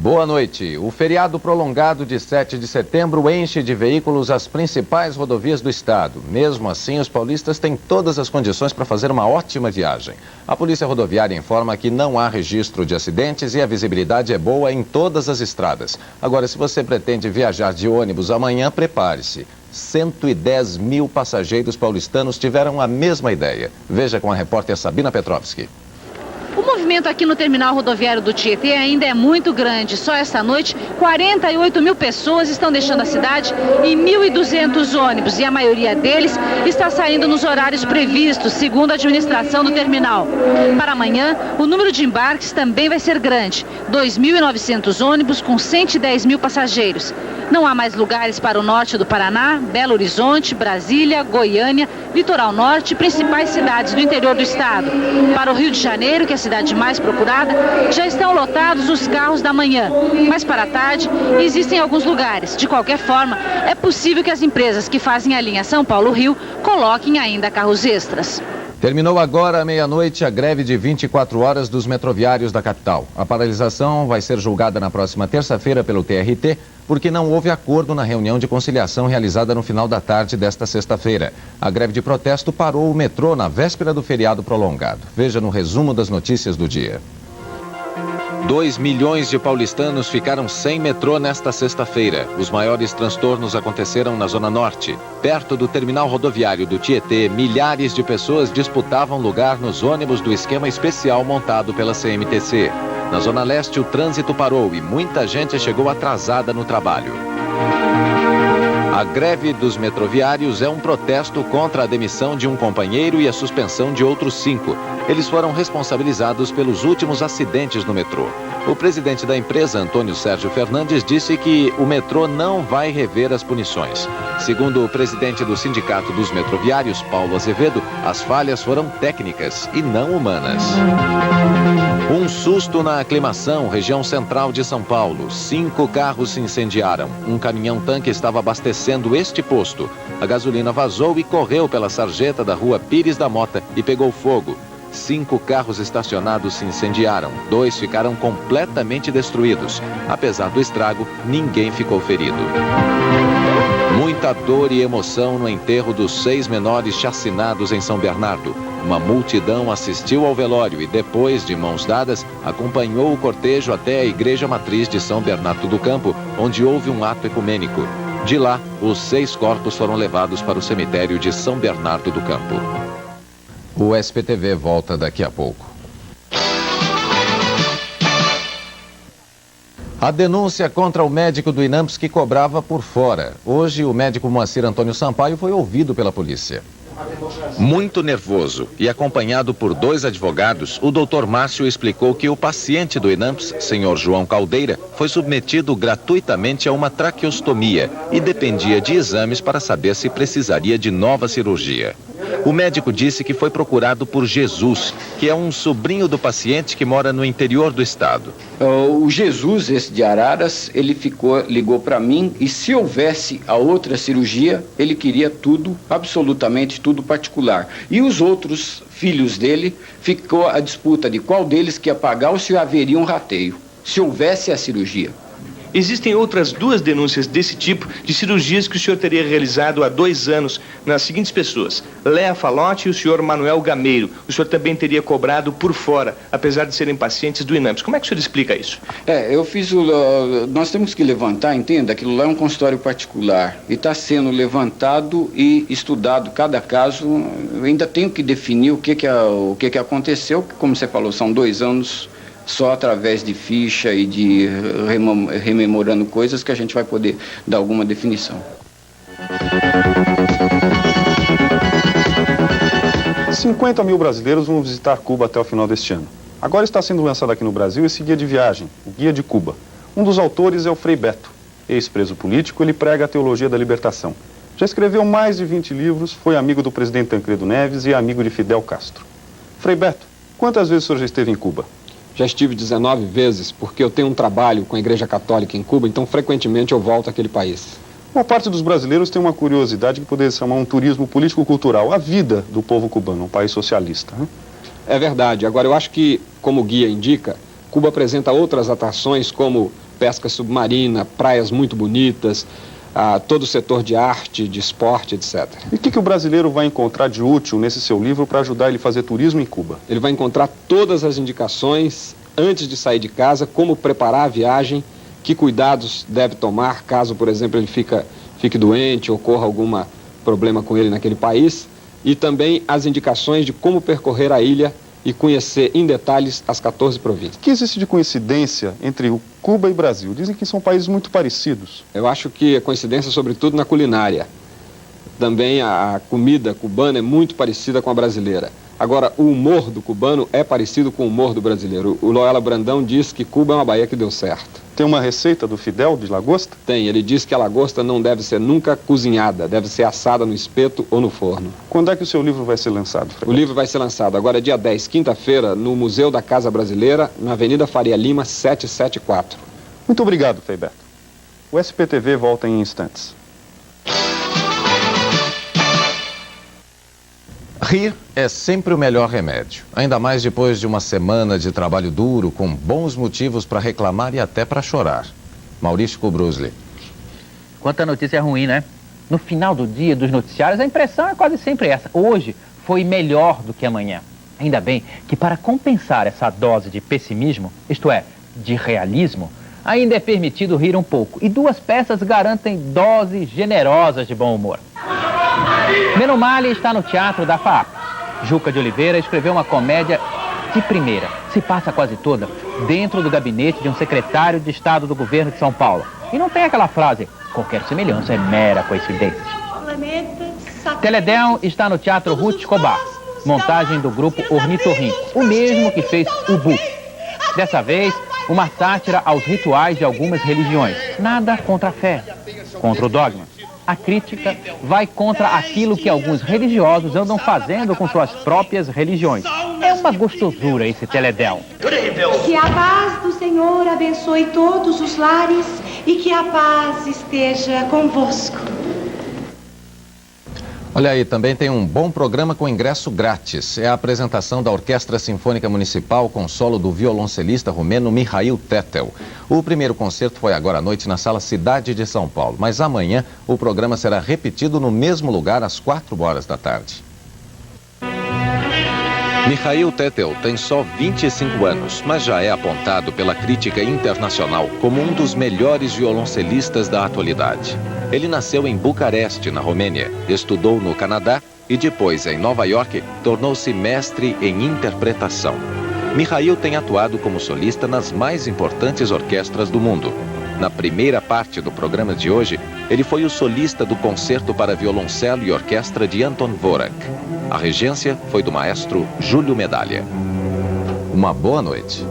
Boa noite. O feriado prolongado de 7 de setembro enche de veículos as principais rodovias do estado. Mesmo assim, os paulistas têm todas as condições para fazer uma ótima viagem. A Polícia Rodoviária informa que não há registro de acidentes e a visibilidade é boa em todas as estradas. Agora, se você pretende viajar de ônibus amanhã, prepare-se. 110 mil passageiros paulistanos tiveram a mesma ideia. Veja com a repórter Sabina Petrovski. O movimento aqui no terminal rodoviário do Tietê ainda é muito grande. Só esta noite, 48 mil pessoas estão deixando a cidade e 1.200 ônibus. E a maioria deles está saindo nos horários previstos, segundo a administração do terminal. Para amanhã, o número de embarques também vai ser grande. 2.900 ônibus com 110 mil passageiros. Não há mais lugares para o norte do Paraná, Belo Horizonte, Brasília, Goiânia, Litoral Norte e principais cidades do interior do estado. Para o Rio de Janeiro, que é a cidade mais procurada, já estão lotados os carros da manhã. Mas para a tarde, existem alguns lugares. De qualquer forma, é possível que as empresas que fazem a linha São Paulo-Rio coloquem ainda carros extras. Terminou agora à meia-noite a greve de 24 horas dos metroviários da capital. A paralisação vai ser julgada na próxima terça-feira pelo TRT, porque não houve acordo na reunião de conciliação realizada no final da tarde desta sexta-feira. A greve de protesto parou o metrô na véspera do feriado prolongado. Veja no resumo das notícias do dia. 2 milhões de paulistanos ficaram sem metrô nesta sexta-feira. Os maiores transtornos aconteceram na Zona Norte. Perto do terminal rodoviário do Tietê, milhares de pessoas disputavam lugar nos ônibus do esquema especial montado pela CMTC. Na Zona Leste, o trânsito parou e muita gente chegou atrasada no trabalho. A greve dos metroviários é um protesto contra a demissão de um companheiro e a suspensão de outros 5. Eles foram responsabilizados pelos últimos acidentes no metrô. O presidente da empresa, Antônio Sérgio Fernandes, disse que o metrô não vai rever as punições. Segundo o presidente do Sindicato dos Metroviários, Paulo Azevedo, as falhas foram técnicas e não humanas. Um susto na Aclimação, região central de São Paulo. 5 carros se incendiaram. Um caminhão-tanque estava abastecendo este posto. A gasolina vazou e correu pela sarjeta da rua Pires da Mota e pegou fogo. 5 carros estacionados se incendiaram. 2 ficaram completamente destruídos. Apesar do estrago, ninguém ficou ferido. Muita dor e emoção no enterro dos 6 menores chacinados em São Bernardo. Uma multidão assistiu ao velório e depois, de mãos dadas, acompanhou o cortejo até a Igreja Matriz de São Bernardo do Campo, onde houve um ato ecumênico. De lá, os 6 corpos foram levados para o cemitério de São Bernardo do Campo. O SPTV volta daqui a pouco. A denúncia contra o médico do INAMPS que cobrava por fora. Hoje, o médico Moacir Antônio Sampaio foi ouvido pela polícia. Muito nervoso e acompanhado por 2 advogados, o doutor Márcio explicou que o paciente do INAMPS, senhor João Caldeira, foi submetido gratuitamente a uma traqueostomia e dependia de exames para saber se precisaria de nova cirurgia. O médico disse que foi procurado por Jesus, que é um sobrinho do paciente que mora no interior do estado. O Jesus, esse de Araras, ele ligou para mim e se houvesse a outra cirurgia, ele queria tudo, absolutamente tudo particular. E os outros filhos dele, ficou a disputa de qual deles que ia pagar ou se haveria um rateio, se houvesse a cirurgia. Existem outras 2 denúncias desse tipo de cirurgias que o senhor teria realizado há 2 anos nas seguintes pessoas: Léa Falotti e o senhor Manuel Gameiro. O senhor também teria cobrado por fora, apesar de serem pacientes do INAMPS. Como é que o senhor explica isso? Eu fiz nós temos que levantar, entenda, aquilo lá é um consultório particular e está sendo levantado e estudado cada caso. Eu ainda tenho que definir o que aconteceu, como você falou, são 2 anos. Só através de ficha e de rememorando coisas que a gente vai poder dar alguma definição. 50 mil brasileiros vão visitar Cuba até o final deste ano. Agora está sendo lançado aqui no Brasil esse guia de viagem, o Guia de Cuba. Um dos autores é o Frei Beto. Ex-preso político, ele prega a teologia da libertação. Já escreveu mais de 20 livros, foi amigo do presidente Tancredo Neves e amigo de Fidel Castro. Frei Beto, quantas vezes o senhor já esteve em Cuba? Já estive 19 vezes, porque eu tenho um trabalho com a Igreja Católica em Cuba, então frequentemente eu volto àquele país. Uma parte dos brasileiros tem uma curiosidade que poderia se chamar um turismo político-cultural, a vida do povo cubano, um país socialista. Né? É verdade. Agora, eu acho que, como o guia indica, Cuba apresenta outras atrações como pesca submarina, praias muito bonitas, todo o setor de arte, de esporte, etc. E o que o brasileiro vai encontrar de útil nesse seu livro para ajudar ele a fazer turismo em Cuba? Ele vai encontrar todas as indicações antes de sair de casa, como preparar a viagem, que cuidados deve tomar caso, por exemplo, ele fique doente, ocorra algum problema com ele naquele país, e também as indicações de como percorrer a ilha e conhecer em detalhes as 14 províncias. O que existe de coincidência entre o Cuba e o Brasil? Dizem que são países muito parecidos. Eu acho que a coincidência, sobretudo, na culinária. Também a comida cubana é muito parecida com a brasileira. Agora, o humor do cubano é parecido com o humor do brasileiro. O Loyola Brandão diz que Cuba é uma Bahia que deu certo. Tem uma receita do Fidel de lagosta? Tem, ele diz que a lagosta não deve ser nunca cozinhada, deve ser assada no espeto ou no forno. Quando é que o seu livro vai ser lançado, Frei? O livro vai ser lançado agora dia 10, quinta-feira, no Museu da Casa Brasileira, na Avenida Faria Lima, 774. Muito obrigado, Frei Beto. O SPTV volta em instantes. Rir é sempre o melhor remédio, ainda mais depois de uma semana de trabalho duro, com bons motivos para reclamar e até para chorar. Maurício Kubrusli. Quanta notícia ruim, né? No final do dia dos noticiários, a impressão é quase sempre essa. Hoje foi melhor do que amanhã. Ainda bem que para compensar essa dose de pessimismo, isto é, de realismo, ainda é permitido rir um pouco. E duas peças garantem doses generosas de bom humor. Menomale está no Teatro da FAAP. Juca de Oliveira escreveu uma comédia de primeira. Se passa quase toda dentro do gabinete de um secretário de Estado do governo de São Paulo. E não tem aquela frase, qualquer semelhança é mera coincidência. Teledéon está no Teatro Ruth Escobar. Montagem do grupo Ornitorrinco, o mesmo que fez Ubu. Dessa vez, uma sátira aos rituais de algumas religiões. Nada contra a fé, contra o dogma. A crítica vai contra aquilo que alguns religiosos andam fazendo com suas próprias religiões. É uma gostosura esse Teledéon. Que a paz do Senhor abençoe todos os lares e que a paz esteja convosco. Olha aí, também tem um bom programa com ingresso grátis. É a apresentação da Orquestra Sinfônica Municipal com solo do violoncelista romeno Mihail Tetel. O primeiro concerto foi agora à noite na Sala Cidade de São Paulo, mas amanhã o programa será repetido no mesmo lugar às 4h da tarde. Mihail Tetel tem só 25 anos, mas já é apontado pela crítica internacional como um dos melhores violoncelistas da atualidade. Ele nasceu em Bucareste, na Romênia, estudou no Canadá e depois, em Nova York, tornou-se mestre em interpretação. Mihail tem atuado como solista nas mais importantes orquestras do mundo. Na primeira parte do programa de hoje, ele foi o solista do concerto para violoncelo e orquestra de Anton Dvorak. A regência foi do maestro Júlio Medalha. Uma boa noite.